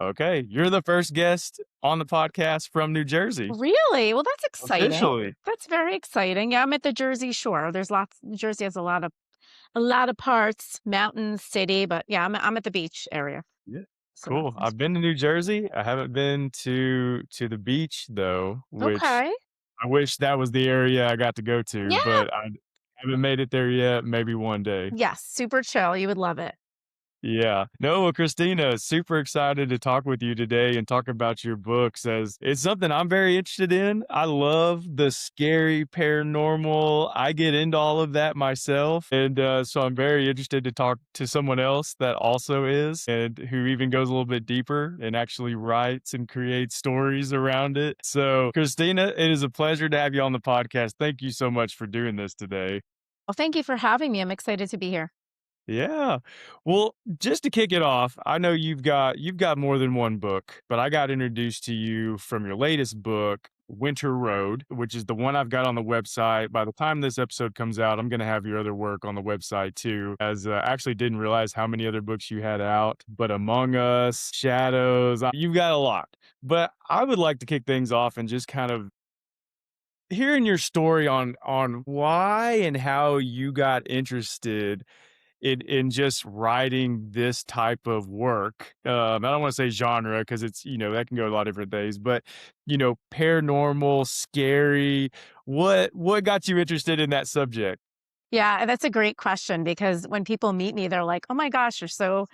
Okay, you're the first guest on the podcast from New Jersey, Really? Well, that's exciting. officially. That's very exciting. Yeah, I'm at the Jersey Shore. There's lots New Jersey has a lot of parts, mountains, city, but yeah, I'm at the beach area. Yeah. So Cool. that's I've been to New Jersey. I haven't been to the beach though, which okay. I wish that was the area I got to go to, Yeah. but I haven't made it there yet, maybe one day. Yes, super chill. You would love it. Yeah. No, well, Christina, super excited to talk with you today and talk about your books as it's something I'm very interested in. I love the scary paranormal. I get into all of that myself. And so I'm very interested to talk to someone else that also is and who even goes a little bit deeper and actually writes and creates stories around it. So, Christina, it is a pleasure to have you on the podcast. Thank you so much for doing this today. Well, thank you for having me. I'm excited to be here. Yeah. Well, just to kick it off, I know you've got more than one book, but I got introduced to you from your latest book, Winter Road, which is the one I've got on the website. By the time this episode comes out, I'm going to have your other work on the website too, as I actually didn't realize how many other books you had out, but Among Us, Shadows, you've got a lot. But I would like to kick things off and just kind of hearing your story on why and how you got interested in just writing this type of work. I don't want to say genre because it's, that can go a lot of different things, but paranormal, scary. What got you interested in that subject? Yeah, that's a great question because when people meet me, they're like, "Oh my gosh, you're so,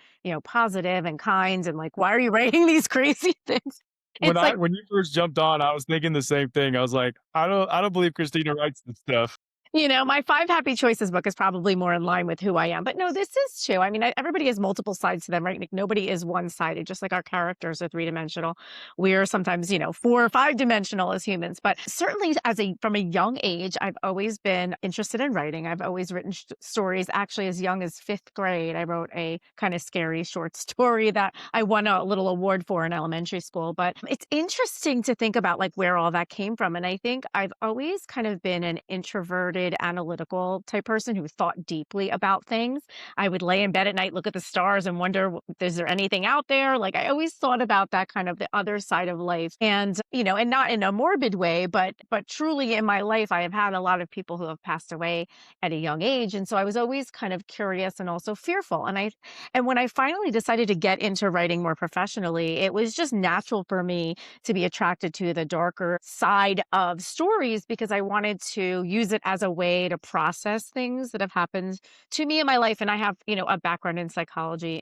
positive and kind and like, why are you writing these crazy things?" When It's I like, when you first jumped on, I was thinking the same thing. I was like, I don't believe Christina writes this stuff. My Five Happy Choices book is probably more in line with who I am. But no, this is true. I mean, everybody has multiple sides to them, right? Like nobody is one sided, just like our characters are three dimensional. We're sometimes, four or five dimensional as humans. But certainly, from a young age, I've always been interested in writing. I've always written stories. Actually, as young as fifth grade, I wrote a kind of scary short story that I won a little award for in elementary school. But it's interesting to think about like where all that came from. And I think I've always kind of been an introverted, analytical type person who thought deeply about things. I would lay in bed at night, look at the stars, and wonder, is there anything out there? Like I always thought about that kind of the other side of life, and and not in a morbid way, but truly in my life, I have had a lot of people who have passed away at a young age, and so I was always kind of curious and also fearful. And when I finally decided to get into writing more professionally, it was just natural for me to be attracted to the darker side of stories because I wanted to use it as a way to process things that have happened to me in my life. And I have, a background in psychology,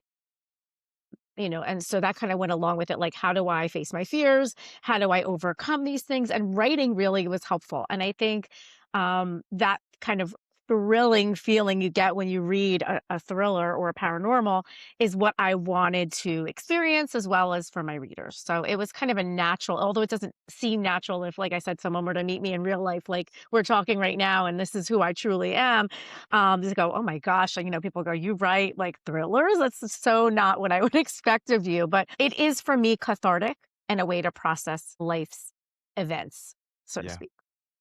and so that kind of went along with it. Like, how do I face my fears? How do I overcome these things? And writing really was helpful. And I think that kind of thrilling feeling you get when you read a thriller or a paranormal is what I wanted to experience as well as for my readers. So it was kind of a natural, although it doesn't seem natural if, like I said, someone were to meet me in real life, like we're talking right now, and this is who I truly am. Just go, oh my gosh, people go, you write like thrillers? That's so not what I would expect of you. But it is for me cathartic and a way to process life's events, so to Yeah. speak.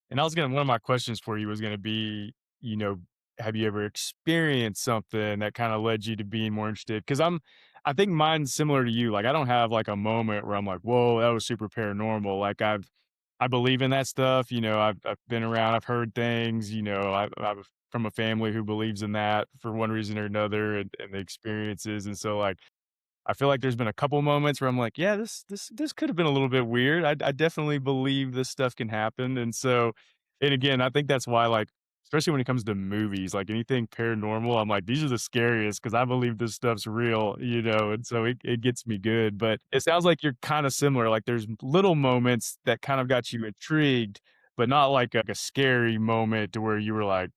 And one of my questions for you was gonna be, you know, have you ever experienced something that kinda led you to being more interested? Because I think mine's similar to you, like, I don't have, like, a moment where I'm like, "Whoa, that was super paranormal." Like, I believe in that stuff, I've been around, I've heard things, I'm from a family who believes in that for one reason or another and the experiences, and so, like, I feel like there's been a couple moments where I'm like, "Yeah, this could have been a little bit weird." I definitely believe this stuff can happen, and so and again, I think that's why, like, especially when it comes to movies, like, anything paranormal, I'm like, "These are the scariest because I believe this stuff's real," and so it gets me good, but it sounds like you're kinda similar, like, there's little moments that kind of got you intrigued, but not like a scary moment to where you were like,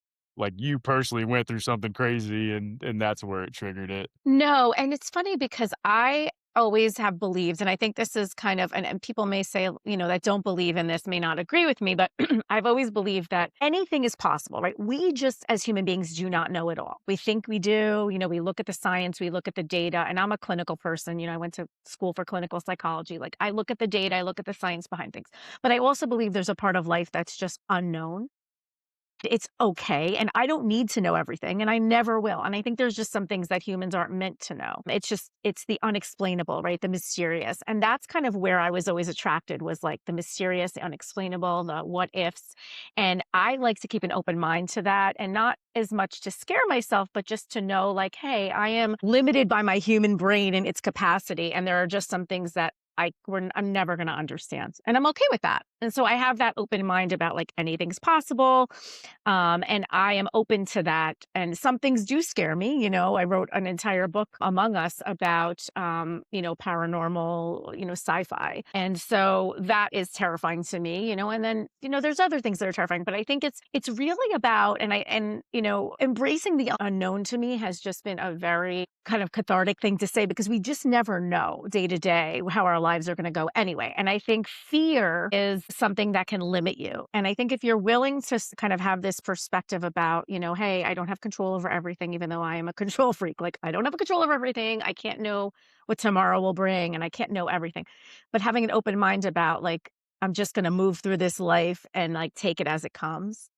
you personally went through something crazy and that's where it triggered it. No, and it's funny because I always have believed, and I think this is kind of, and people may say, that don't believe in this may not agree with me, but I've always believed that anything is possible, right? We just, as human beings, do not know it all. We think we do, we look at the science, we look at the data, and I'm a clinical person. I went to school for clinical psychology. Like, I look at the data, I look at the science behind things. But I also believe there's a part of life that's just unknown. It's okay, and I don't need to know everything, and I never will, and I think there's just some things that humans aren't meant to know. It's the unexplainable, right? The mysterious, and that's kind of where I was always attracted was, like, the mysterious, the unexplainable, the what ifs, and I like to keep an open mind to that, and not as much to scare myself, but just to know, like, "Hey, I am limited by my human brain and its capacity, and there are just some things that I'm never gonna understand, and I'm okay with that." And so I have that open mind about, like, anything's possible, and I am open to that, and some things do scare me, I wrote an entire book, Among Us, about, paranormal, sci-fi, and so that is terrifying to me, and then, there's other things that are terrifying, but I think it's really about embracing the unknown to me has just been a very kind of cathartic thing to say because we just never know day to day how our lives are gonna go anyway, and I think fear is something that can limit you, and I think if you're willing to kind of have this perspective about, "Hey, I don't have control over everything even though I am a control freak." Like, I don't have a control over everything, I can't know what tomorrow will bring, and I can't know everything. But having an open mind about, like, I'm just gonna move through this life and, like, take it as it comes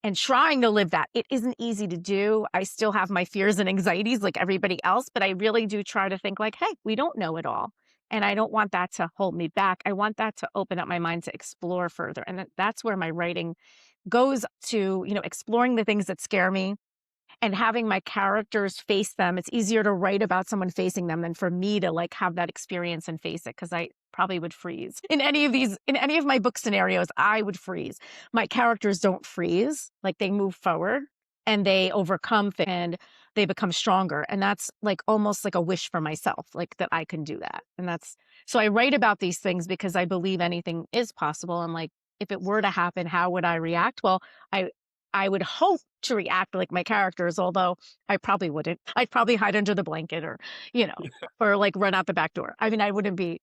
and trying to live that. It isn't easy to do. I still have my fears and anxieties like everybody else, but I really do try to think like, "Hey, we don't know it all." And I don't want that to hold me back. I want that to open up my mind to explore further. And that's where my writing goes to, exploring the things that scare me and having my characters face them. It's easier to write about someone facing them than for me to like have that experience and face it because I probably would freeze. In any of my book scenarios, I would freeze. My characters don't freeze, like they move forward and they overcome and they become stronger. And that's like almost like a wish for myself, like that I can do that. And that's so I write about these things because I believe anything is possible. And like if it were to happen, how would I react? Well, I I would hope to react like my characters, although I probably wouldn't. I'd probably hide under the blanket you know, or like run out the back door. I mean, I wouldn't be,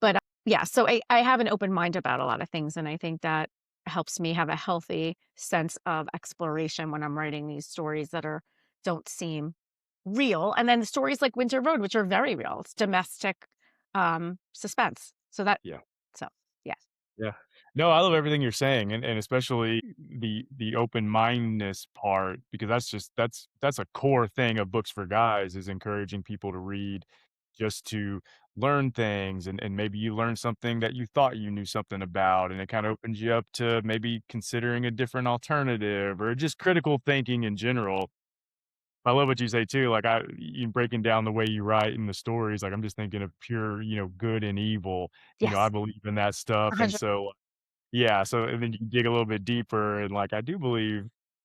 but yeah, so I have an open mind about a lot of things. And I think that helps me have a healthy sense of exploration when I'm writing these stories that don't seem real. And then stories like Winter Road, which are very real. It's domestic suspense. Yeah. So yeah. Yeah. No, I love everything you're saying, and especially the open-mindedness part, because that's a core thing of Books for Guys is encouraging people to read just to learn things, and maybe you learn something that you thought you knew something about, and it kinda opens you up to maybe considering a different alternative or just critical thinking in general. I love what you say too, like, you breaking down the way you write in the stories, like, I'm just thinking of pure, good and evil, I Yes. believe in that stuff, and 100 so yeah, so and then you dig a little bit deeper and, like, I do believe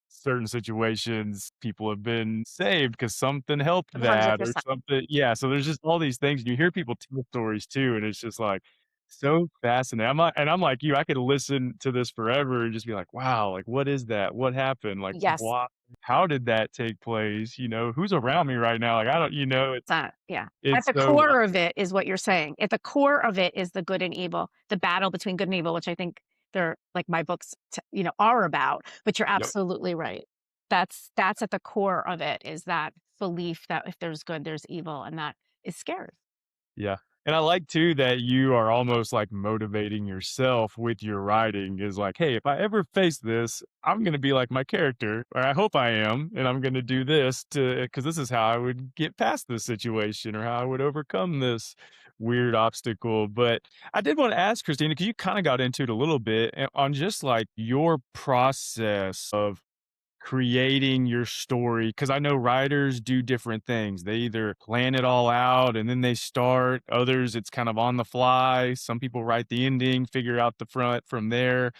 certain situations people have been saved because something helped that or 100%. something yeah, so there's just all these things, and you hear people tell stories too, and it's just, like, so fascinating. I'm like you, I could listen to this forever and just be like, "Wow, like, what is that? What happened? Like, Yes. why how did that take place?" "Who's around me right now?" Like, I don't That yeah. At it's the so core of it is what you're saying. At the core of it is the good and evil, the battle between good and evil, which I think they're like my books, are about. But you're yep. absolutely right. That's at the core of it is that belief that if there's good, there's evil, and that is scary. Yeah. And I like too that you are almost like motivating yourself with your writing is like, hey, if I ever face this, I'm going to be like my character, or I hope I am, and I'm going to do this because this is how I would get past this situation or how I would overcome this weird obstacle. But I did want to ask Christina, because you kind of got into it a little bit on just like your process of creating your story, because I know writers do different things. They either plan it all out and then they start, others it's kind of on the fly. Some people write the ending, figure out the front from there.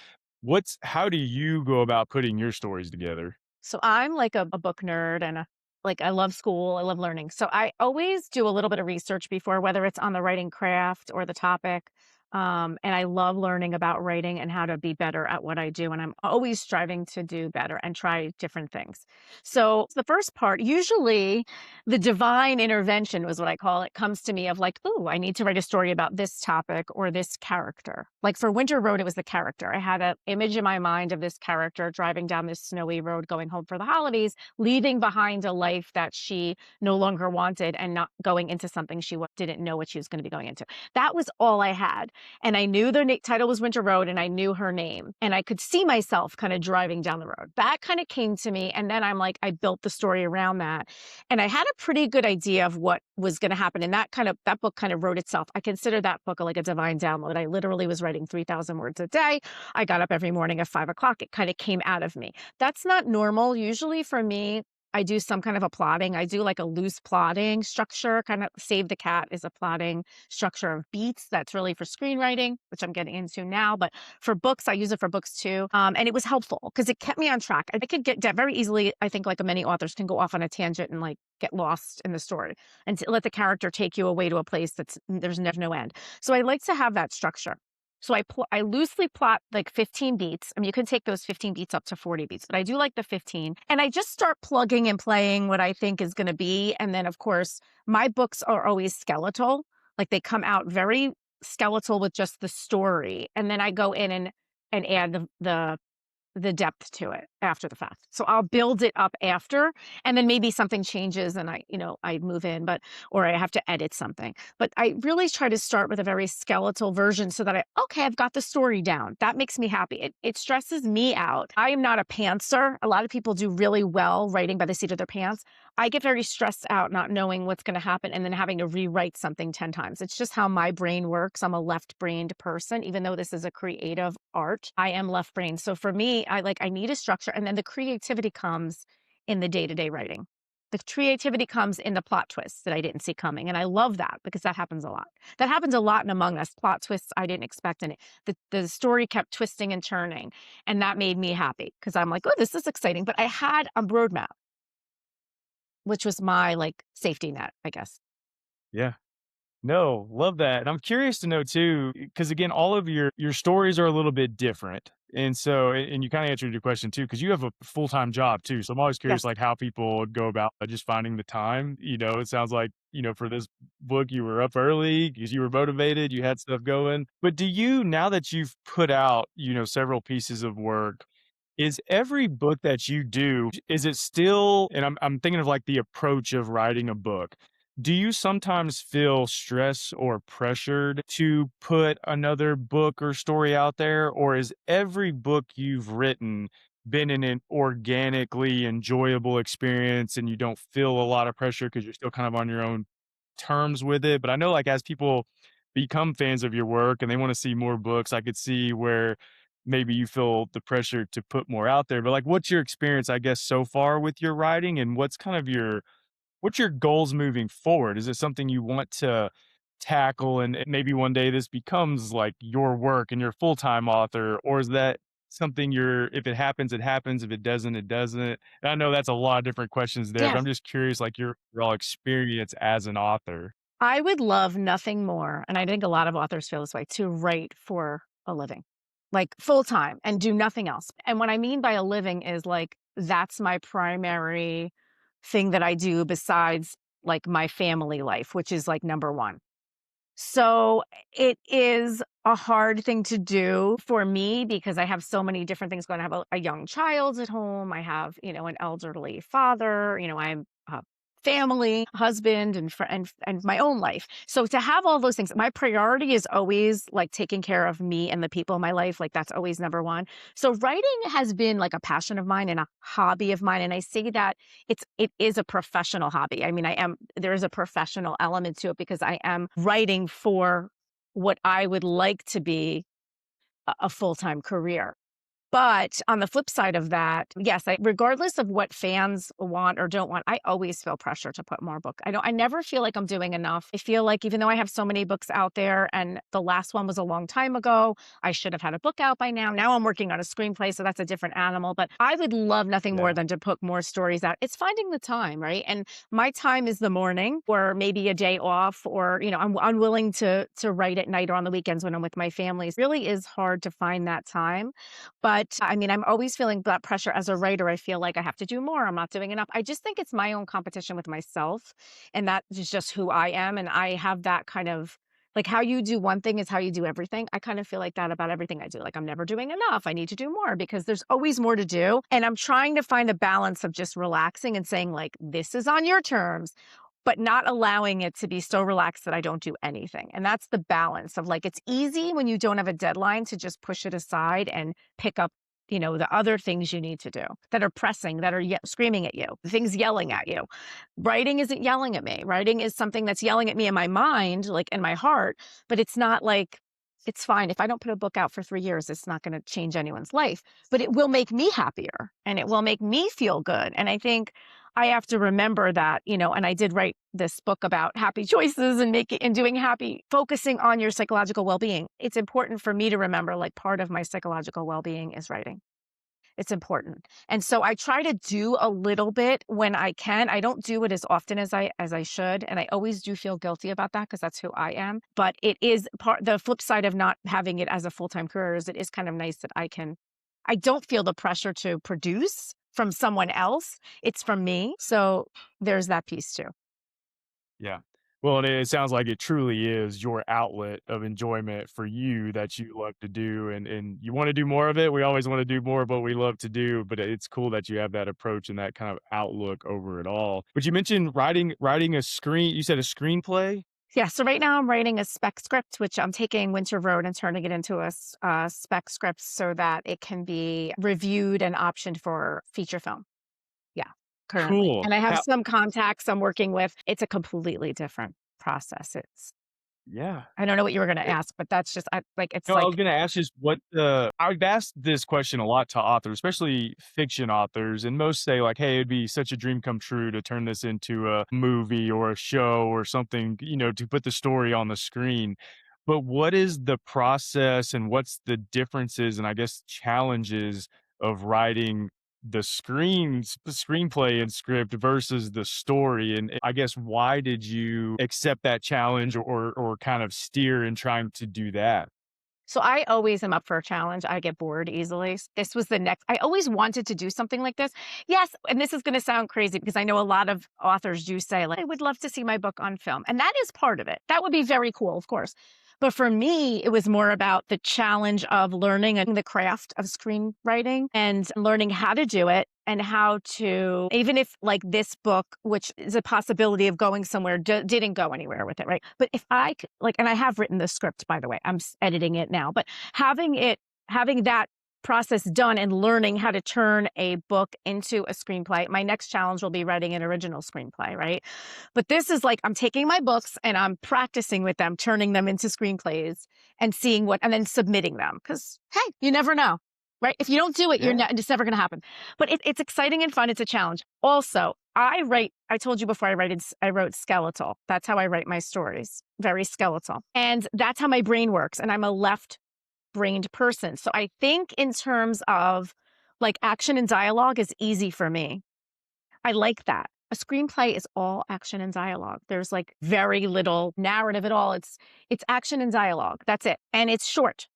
How do you go about putting your stories together? So I'm like a book nerd and like I love school, I love learning. So I always do a little bit of research before, whether it's on the writing craft or the topic. And I love learning about writing and how to be better at what I do. And I'm always striving to do better and try different things. So the first part, usually the divine intervention was what I call it, comes to me of like, oh, I need to write a story about this topic or this character. Like for Winter Road, it was the character. I had an image in my mind of this character driving down this snowy road, going home for the holidays, leaving behind a life that she no longer wanted and not going into something she didn't know what she was going to be going into. That was all I had. and I knew the title was Winter Road, and I knew her name, and I could see myself kind of driving down the road. That kind of came to me, and then I'm like, I built the story around that, and I had a pretty good idea of what was going to happen. And that book kind of wrote itself. I consider that book like a divine download. I literally was writing 3,000 words a day. I got up every morning at 5 o'clock. It kind of came out of me. That's not normal. Usually for me, I do some kind of a plotting. I do like a loose plotting structure, kind of Save the Cat is a plotting structure of beats. That's really for screenwriting, which I'm getting into now. But for books, I use it for books too. And it was helpful because it kept me on track. I could get very easily, I think like many authors can go off on a tangent and like get lost in the story and to let the character take you away to a place there's never no end. So I like to have that structure. So I loosely plot like 15 beats. I mean, you can take those 15 beats up to 40 beats, but I do like the 15. And I just start plugging and playing what I think is going to be. And then, of course, my books are always skeletal. Like they come out very skeletal with just the story. And then I go in and add the depth to it after the fact. So I'll build it up after, and then maybe something changes and I move in, or I have to edit something. But I really try to start with a very skeletal version so that I've got the story down. That makes me happy. It stresses me out. I am not a pantser. A lot of people do really well writing by the seat of their pants. I get very stressed out not knowing what's going to happen and then having to rewrite something 10 times. It's just how my brain works. I'm a left-brained person. Even though this is a creative art, I am left-brained. So for me, I need a structure, and then the creativity comes in the day-to-day writing. The creativity comes in the plot twists that I didn't see coming. And I love that because that happens a lot. That happens a lot in Among Us. Plot twists I didn't expect in it. The story kept twisting and turning. And that made me happy because I'm like, oh, this is exciting. But I had a roadmap, which was my like safety net, I guess. Yeah. No, love that. And I'm curious to know too, because again, all of your stories are a little bit different. And so, and you kind of answered your question too, because you have a full-time job too. So I'm always curious, Yes. like how people go about just finding the time. It sounds like, for this book, you were up early because you were motivated, you had stuff going. But now that you've put out, several pieces of work, is every book that you do, is it still, and I'm thinking of like the approach of writing a book. Do you sometimes feel stress or pressured to put another book or story out there? Or is every book you've written been an organically enjoyable experience and you don't feel a lot of pressure because you're still kind of on your own terms with it? But I know like as people become fans of your work and they want to see more books, I could see where maybe you feel the pressure to put more out there. But like what's your experience, I guess, so far with your writing, and what's your goals moving forward? Is it something you want to tackle and maybe one day this becomes like your work and you're a full-time author? Or is that something if it happens, it happens. If it doesn't, it doesn't. And I know that's a lot of different questions there, but Yes. I'm just curious, like your overall experience as an author. I would love nothing more, and I think a lot of authors feel this way, to write for a living, like full time and do nothing else. And what I mean by a living is like that's my primary thing that I do besides like my family life, which is like number one. So it is a hard thing to do for me because I have so many different things going. I have a young child at home. I have, an elderly father. I'm a family, husband, and my own life. So to have all those things, my priority is always like taking care of me and the people in my life. Like that's always number one. So writing has been like a passion of mine and a hobby of mine. And I say that it is a professional hobby. I mean, there is a professional element to it because I am writing for what I would like to be a full-time career. But on the flip side of that, yes, regardless of what fans want or don't want, I always feel pressure to put more book. I never feel like I'm doing enough. I feel like even though I have so many books out there and the last one was a long time ago, I should have had a book out by now. Now I'm working on a screenplay, so that's a different animal. But I would love nothing more Yeah. than to put more stories out. It's finding the time, right? And my time is the morning or maybe a day off, or, I'm unwilling to write at night or on the weekends when I'm with my family. It really is hard to find that time. But I mean, I'm always feeling that pressure as a writer. I feel like I have to do more. I'm not doing enough. I just think it's my own competition with myself. And that is just who I am. And I have that kind of like how you do one thing is how you do everything. I kind of feel like that about everything I do. Like I'm never doing enough. I need to do more because there's always more to do. And I'm trying to find a balance of just relaxing and saying, like, this is on your terms. but not allowing it to be so relaxed that I don't do anything. And that's the balance of like, it's easy when you don't have a deadline to just push it aside and pick up, the other things you need to do that are pressing, that are screaming at you, the things yelling at you. Writing isn't yelling at me. Writing is something that's yelling at me in my mind, like in my heart, but it's not like, it's fine. If I don't put a book out for 3 years, it's not going to change anyone's life, but it will make me happier and it will make me feel good. And I think I have to remember that, and I did write this book about happy choices and doing happy, focusing on your psychological well-being. It's important for me to remember, like, part of my psychological well-being is writing. It's important. And so I try to do a little bit when I can. I don't do it as often as I should, and I always do feel guilty about that because that's who I am. But it is the flip side of not having it as a full-time career is it is kind of nice that I don't feel the pressure to produce from someone else. It's from me. So there's that piece too. Yeah. Well, and it sounds like it truly is your outlet of enjoyment for you that you love to do, and you wanna do more of it. We always wanna do more of what we love to do, but it's cool that you have that approach and that kind of outlook over it all. But you mentioned writing you said a screenplay? Yeah, so right now I'm writing a spec script, which I'm taking Winter Road and turning it into a spec script so that it can be reviewed and optioned for feature film. Yeah, currently. Cool. And I have How some contacts I'm working with. It's a completely different process. Yeah. I don't know what you were gonna ask, but that's just it's No, I like was gonna ask just I've asked this question a lot to authors, especially fiction authors, and most say like, "Hey, it'd be such a dream come true to turn this into a movie or a show or something, to put the story on the screen." But what is the process and what's the differences and I guess challenges of writing the screenplay and script versus the story? And I guess why did you accept that challenge or kind of steer in trying to do that? so I always am up for a challenge. I get bored easily. This was the next I always wanted to do something like this. Yes, and this is gonna sound crazy because I know a lot of authors do say, like, "I would love to see my book on film," and that is part of it. That would be very cool, of course. But for me, it was more about the challenge of learning and the craft of screenwriting and learning how to do it and how to even if, like, this book, which is a possibility of going somewhere, didn't go anywhere with it, right? But if I c like and I have written the script, by the way, I'm editing it now, but having that process done and learning how to turn a book into a screenplay, my next challenge will be writing an original screenplay, right? But this is like I'm taking my books and I'm practicing with them, turning them into screenplays and seeing and then submitting them. Because, hey, you never know, right? If you don't do it, Yeah. it's never going to happen. But it's exciting and fun. It's a challenge. Also, I told you before I wrote skeletal. That's how I write my stories, very skeletal. And that's how my brain works. And I'm a left brained person. So I think in terms of like action and dialogue is easy for me. I like that. A screenplay is all action and dialogue. There's like very little narrative at all. It's action and dialogue. That's it. And it's short.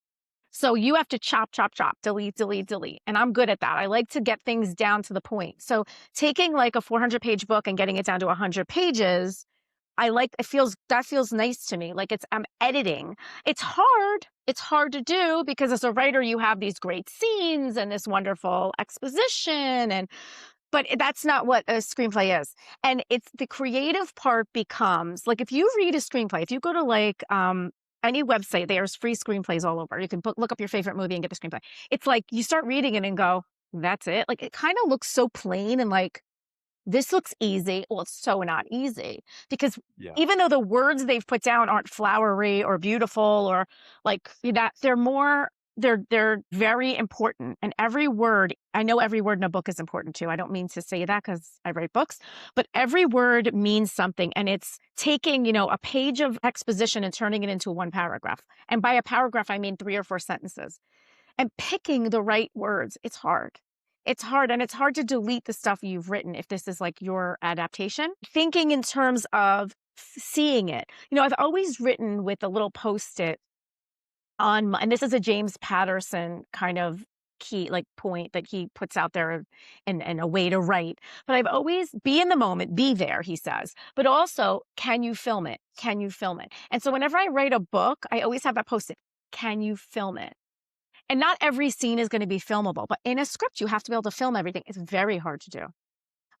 So you have to chop, chop, chop, delete, delete, delete. And I'm good at that. I like to get things down to the point. So taking like a 400-page book and getting it down to 100 pages, that feels nice to me. Like I'm editing. It's hard. It's hard to do because as a writer, you have these great scenes and this wonderful exposition but that's not what a screenplay is. And it's the creative part becomes like if you read a screenplay, if you go to like any website, there's free screenplays all over. You can look up your favorite movie and get the screenplay. It's like you start reading it and go, that's it. Like it kind of looks so plain and like this looks easy. Well, it's so not easy because Yeah. even though the words they've put down aren't flowery or beautiful or like that, they're very important. And every word, I know every word in a book is important too. I don't mean to say that because I write books, but every word means something. And it's taking, a page of exposition and turning it into one paragraph. And by a paragraph, I mean 3 or 4 sentences and picking the right words. It's hard. It's hard. And it's hard to delete the stuff you've written if this is like your adaptation. Thinking in terms of seeing it. I've always written with a little post-it and this is a James Patterson kind of key like point that he puts out there and a way to write. But I've always be in the moment, be there, he says. But also, can you film it? Can you film it? And so whenever I write a book, I always have that post-it. Can you film it? And not every scene is going to be filmable, but in a script, you have to be able to film everything. It's very hard to do.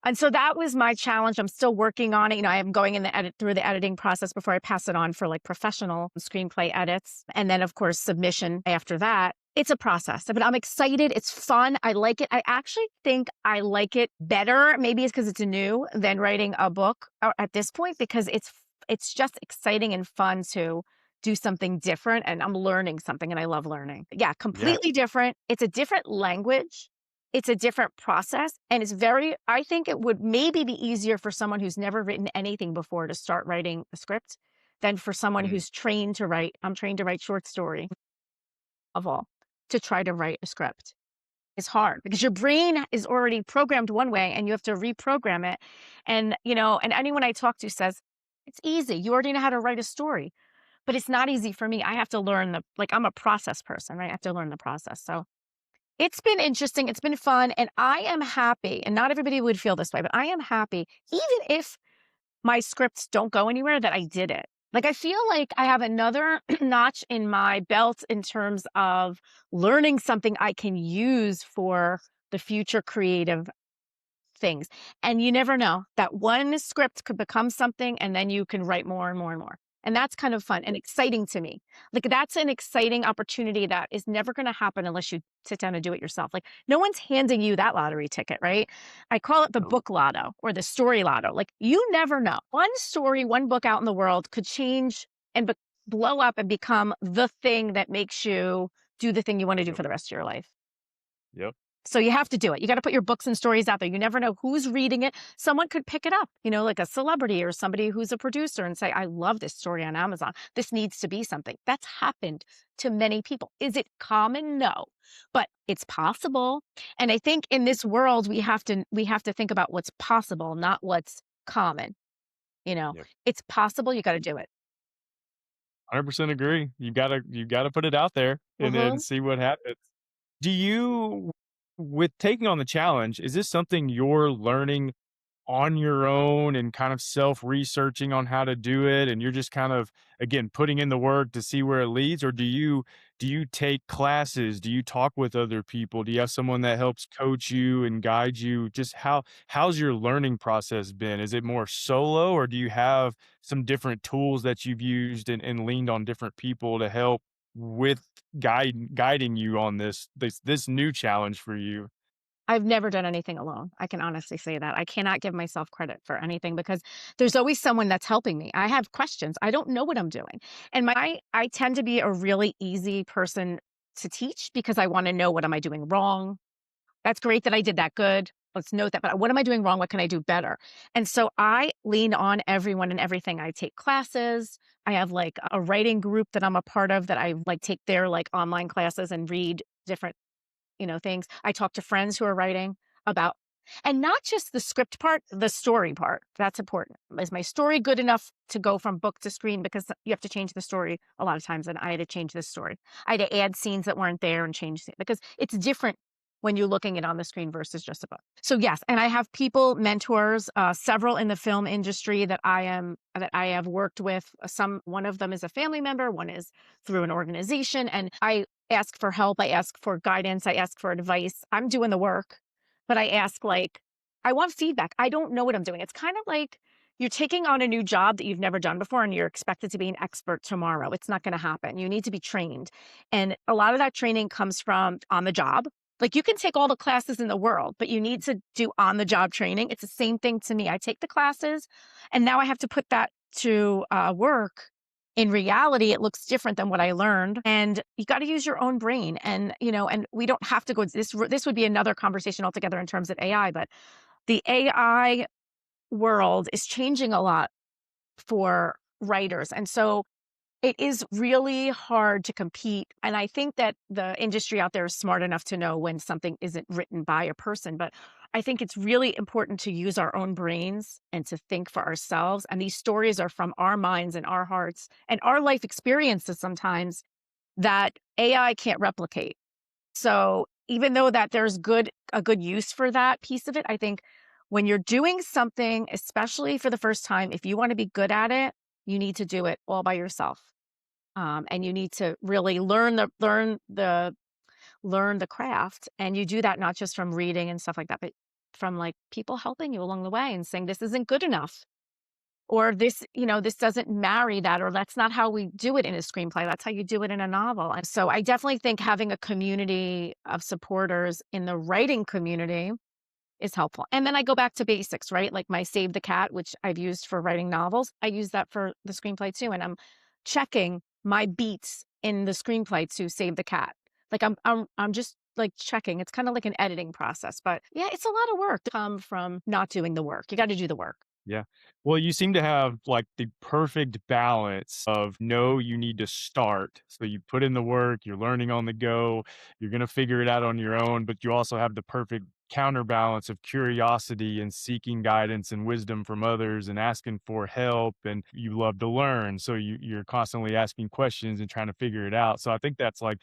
And so that was my challenge. I'm still working on it. I am going in the edit through the editing process before I pass it on for like professional screenplay edits. And then of course submission after that. It's a process, but I'm excited. It's fun. I like it. I actually think I like it better. Maybe it's because it's new than writing a book at this point, because it's just exciting and fun to do something different. And I'm learning something and I love learning. Yeah, Yeah. completely different. It's a different language. It's a different process, and I think it would maybe be easier for someone who's never written anything before to start writing a script than for someone Mm, who's trained to write. I'm trained to write short story of all, to try to write a script. It's hard because your brain is already programmed one way and you have to reprogram it. And anyone I talk to says, it's easy. You already know how to write a story, but it's not easy for me. I have to learn I'm a process person, right? I have to learn the process. So it's been interesting, it's been fun, and I am happy, and not everybody would feel this way, but I am happy, even if my scripts don't go anywhere, that I did it. Like, I feel like I have another notch in my belt in terms of learning something I can use for the future creative things. And you never know. That one script could become something, and then you can write more and more and more. And that's kind of fun and exciting to me. Like, that's an exciting opportunity that is never going to happen unless you sit down and do it yourself. Like, no one's handing you that lottery ticket, right? I call it the no. book lotto or the story lotto. Like, you never know. One story, one book out in the world could change and blow up and become the thing that makes you do the thing you want to do Yep. for the rest of your life. Yep. So you have to do it. You got to put your books and stories out there. You never know who's reading it. Someone could pick it up, like a celebrity or somebody who's a producer and say, I love this story on Amazon. This needs to be something. That's happened to many people. Is it common? No, but it's possible. And I think in this world, we have to think about what's possible, not what's common. You know, Yep. it's possible. You got to do it. 100% agree. You gotta put it out there and then Mhm. see what happens. Do you with taking on the challenge, is this something you're learning on your own and kind of self-researching on how to do it, and you're just kind of, again, putting in the work to see where it leads? Or do you take classes? Do you talk with other people? Do you have someone that helps coach you and guide you? Just how's your learning process been? Is it more solo, or do you have some different tools that you've used and leaned on different people to help with guiding you on this new challenge for you? I've never done anything alone. I can honestly say that. I cannot give myself credit for anything because there's always someone that's helping me. I have questions. I don't know what I'm doing. And I tend to be a really easy person to teach because I want to know, what am I doing wrong? That's great that I did that good. Let's note that. But what am I doing wrong? What can I do better? And so I lean on everyone and everything. I take classes. I have like a writing group that I'm a part of, that I like take their like online classes and read different things. I talk to friends who are writing about, and not just the script part, the story part. That's important. Is my story good enough to go from book to screen? Because you have to change the story a lot of times, and I had to change this story. I had to add scenes that weren't there and change because it's different when you're looking it on the screen versus just a book. So yes, and I have people, mentors, several in the film industry that I have worked with. One of them is a family member, one is through an organization, and I ask for help, I ask for guidance, I ask for advice. I'm doing the work, but I ask, like, I want feedback. I don't know what I'm doing. It's kind of like you're taking on a new job that you've never done before and you're expected to be an expert tomorrow. It's not going to happen. You need to be trained. And a lot of that training comes from on the job. Like, you can take all the classes in the world, but you need to do on the job training. It's the same thing to me. I take the classes and now I have to put that to work. In reality, it looks different than what I learned, and you got to use your own brain. And we don't have to go. This would be another conversation altogether in terms of AI, but the AI world is changing a lot for writers, and so it is really hard to compete. And I think that the industry out there is smart enough to know when something isn't written by a person. But I think it's really important to use our own brains and to think for ourselves. And these stories are from our minds and our hearts and our life experiences sometimes that AI can't replicate. So even though that there's a good use for that piece of it, I think when you're doing something, especially for the first time, if you want to be good at it, you need to do it all by yourself. And you need to really learn the craft. And you do that not just from reading and stuff like that, but from like people helping you along the way and saying, this isn't good enough. Or this, this doesn't marry that, or that's not how we do it in a screenplay. That's how you do it in a novel. And so I definitely think having a community of supporters in the writing community is helpful. And then I go back to basics, right? Like my Save the Cat, which I've used for writing novels. I use that for the screenplay too. And I'm checking my beats in the screenplay to Save the Cat. Like I'm just like checking. It's kind of like an editing process. But yeah, it's a lot of work to come from not doing the work. You got to do the work. Yeah. Well, you seem to have like the perfect balance of no, you need to start. So you put in the work, you're learning on the go, you're going to figure it out on your own, but you also have the perfect counterbalance of curiosity and seeking guidance and wisdom from others and asking for help. And you love to learn. So you're constantly asking questions and trying to figure it out. So I think that's like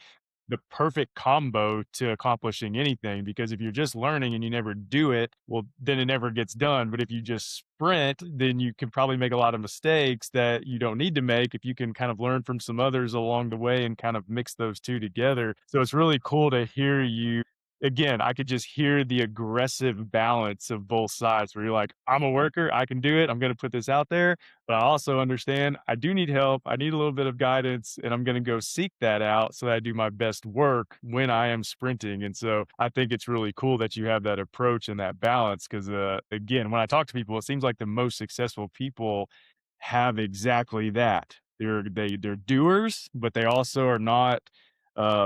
the perfect combo to accomplishing anything, because if you're just learning and you never do it, well, then it never gets done. But if you just sprint, then you can probably make a lot of mistakes that you don't need to make if you can kind of learn from some others along the way and kind of mix those two together. So it's really cool to hear you. Again, I could just hear the aggressive balance of both sides where you're like, I'm a worker, I can do it, I'm going to put this out there, but I also understand I do need help. I need a little bit of guidance, and I'm going to go seek that out so that I do my best work when I am sprinting. And so I think it's really cool that you have that approach and that balance because, again, when I talk to people, it seems like the most successful people have exactly that. They're doers, but they also are not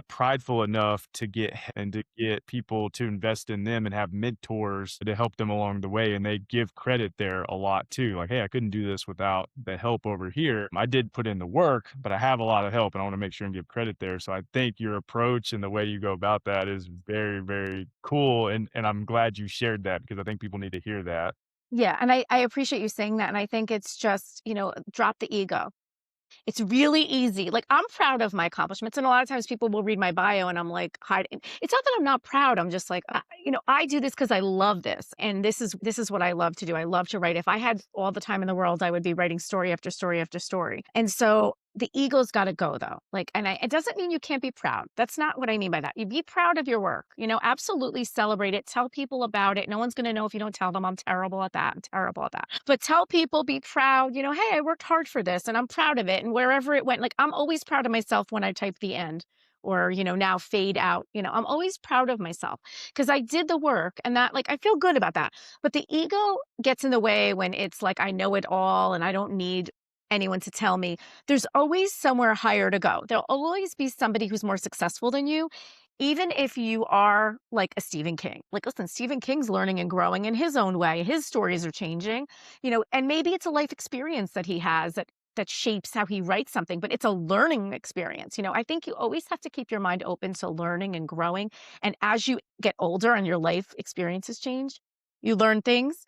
prideful enough to and to get people to invest in them and have mentors to help them along the way. And they give credit there a lot too. Like, hey, I couldn't do this without the help over here. I did put in the work, but I have a lot of help and I want to make sure and give credit there. So I think your approach and the way you go about that is very, very cool. And I'm glad you shared that because I think people need to hear that. Yeah. And I appreciate you saying that. And I think it's just, drop the ego. It's really easy. Like, I'm proud of my accomplishments, and a lot of times people will read my bio and I'm like hiding. It's not that I'm not proud. I'm just like, I do this because I love this, and this is what I love to do. I love to write. If I had all the time in the world, I would be writing story after story after story. And so the ego's got to go though. Like, and it doesn't mean you can't be proud. That's not what I mean by that. You be proud of your work. Absolutely celebrate it. Tell people about it. No one's going to know if you don't tell them. I'm terrible at that. I'm terrible at that. But tell people, be proud. Hey, I worked hard for this, and I'm proud of it. And wherever it went, like I'm always proud of myself when I type the end. Or, now fade out. I'm always proud of myself because I did the work, and that, like, I feel good about that. But the ego gets in the way when it's like, I know it all and I don't need anyone to tell me. There's always somewhere higher to go. There'll always be somebody who's more successful than you, even if you are like a Stephen King. Like, listen, Stephen King's learning and growing in his own way. His stories are changing, and maybe it's a life experience that he has that shapes how he writes something, but it's a learning experience. I think you always have to keep your mind open to learning and growing. And as you get older and your life experiences change, you learn things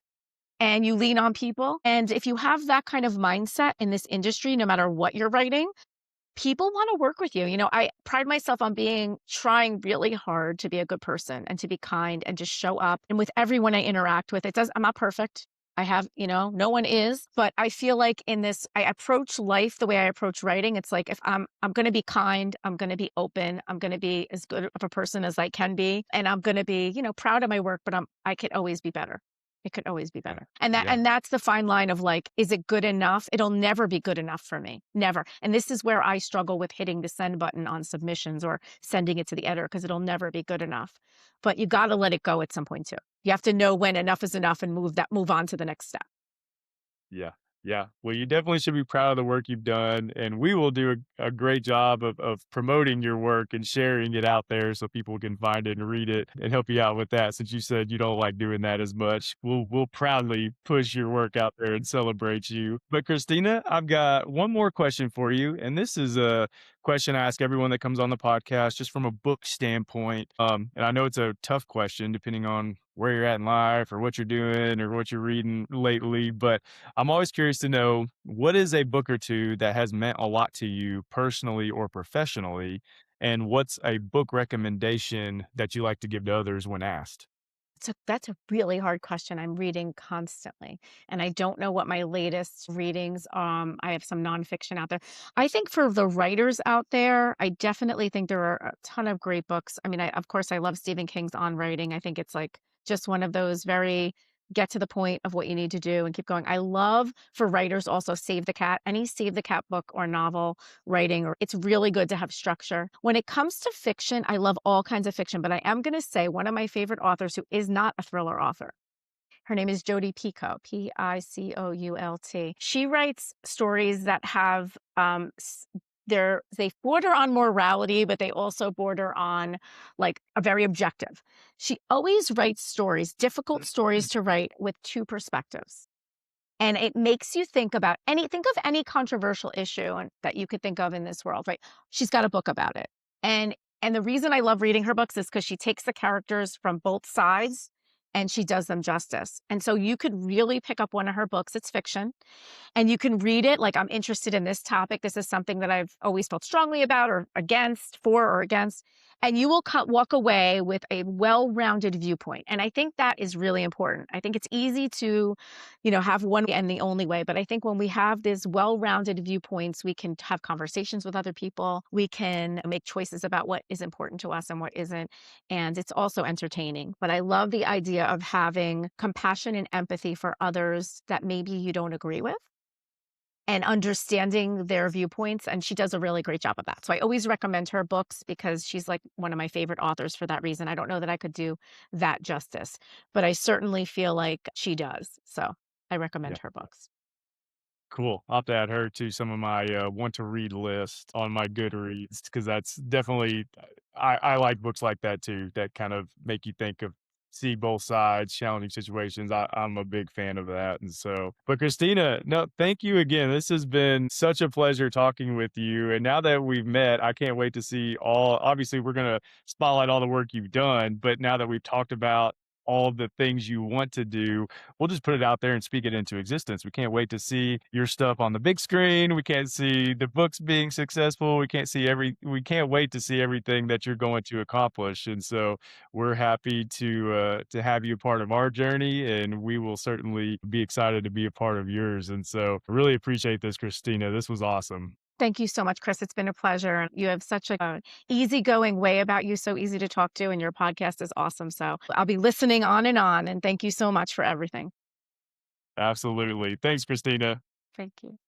and you lean on people. And if you have that kind of mindset in this industry, no matter what you're writing, people want to work with you. I pride myself on trying really hard to be a good person and to be kind and just show up. And with everyone I interact with, I'm not perfect. I have, no one is, but I feel like in this, I approach life the way I approach writing. It's like, if I'm going to be kind, I'm going to be open, I'm going to be as good of a person as I can be. And I'm going to be, proud of my work, but I could always be better. It could always be Yeah. better. And Yeah. that's the fine line of like, is it good enough? It'll never be good enough for me. Never. And this is where I struggle with hitting the send button on submissions or sending it to the editor, because it'll never be good enough. But you got to let it go at some point too. You have to know when enough is enough and move on to the next step. Yeah. Yeah. Well, you definitely should be proud of the work you've done. And we will do a great job of promoting your work and sharing it out there so people can find it and read it and help you out with that. Since you said you don't like doing that as much, we'll proudly push your work out there and celebrate you. But Christina, I've got one more question for you. And this is a question I ask everyone that comes on the podcast, just from a book standpoint. And I know it's a tough question depending on where you're at in life or what you're doing or what you're reading lately, but I'm always curious to know, what is a book or two that has meant a lot to you personally or professionally? And what's a book recommendation that you like to give to others when asked? So that's a really hard question. I'm reading constantly, and I don't know what my latest readings. I have some nonfiction out there. I think for the writers out there, I definitely think there are a ton of great books. I mean, of course, I love Stephen King's On Writing. I think it's like Just one of those very get to the point of what you need to do and keep going. I love for writers also Save the Cat. Any Save the Cat book or novel writing, or it's really good to have structure. When it comes to fiction, I love all kinds of fiction, but I am going to say one of my favorite authors who is not a thriller author. Her name is Jodi Picoult, Picoult. She writes stories that have they border on morality, but they also border on like a very objective. She always writes stories, difficult stories to write with two perspectives. And it makes you think of any controversial issue that you could think of in this world, right? She's got a book about it. And the reason I love reading her books is because she takes the characters from both sides and she does them justice. And so you could really pick up one of her books. It's fiction and you can read it like, I'm interested in this topic. This is something that I've always felt strongly about or against, for or against. And you will walk away with a well-rounded viewpoint. And I think that is really important. I think it's easy to, have one and the only way. But I think when we have these well-rounded viewpoints, we can have conversations with other people. We can make choices about what is important to us and what isn't. And it's also entertaining. But I love the idea of having compassion and empathy for others that maybe you don't agree with and understanding their viewpoints. And she does a really great job of that. So I always recommend her books because she's like one of my favorite authors for that reason. I don't know that I could do that justice, but I certainly feel like she does. So I Yeah. recommend her books. Cool. I'll have to add her to some of my want to read list on my Goodreads because that's definitely I like books like that too that kind of make you think of see both sides, challenging situations. I'm a big fan of that, and so. But Christina, no, thank you again. This has been such a pleasure talking with you. And now that we've met, I can't wait to see all. Obviously, we're gonna spotlight all the work you've done, but now that we've talked about all of the things you want to do, we'll just put it out there and speak it into existence. We can't wait to see your stuff on the big screen. We can't see the books being successful. We can't wait to see everything that you're going to accomplish. And so we're happy to have you a part of our journey and we will certainly be excited to be a part of yours. And so I really appreciate this, Christina. This was awesome. Thank you so much, Chris. It's been a pleasure. You have such a easygoing way about you, so easy to talk to, and your podcast is awesome. So I'll be listening on and on. And thank you so much for everything. Absolutely. Thanks, Christina. Thank you.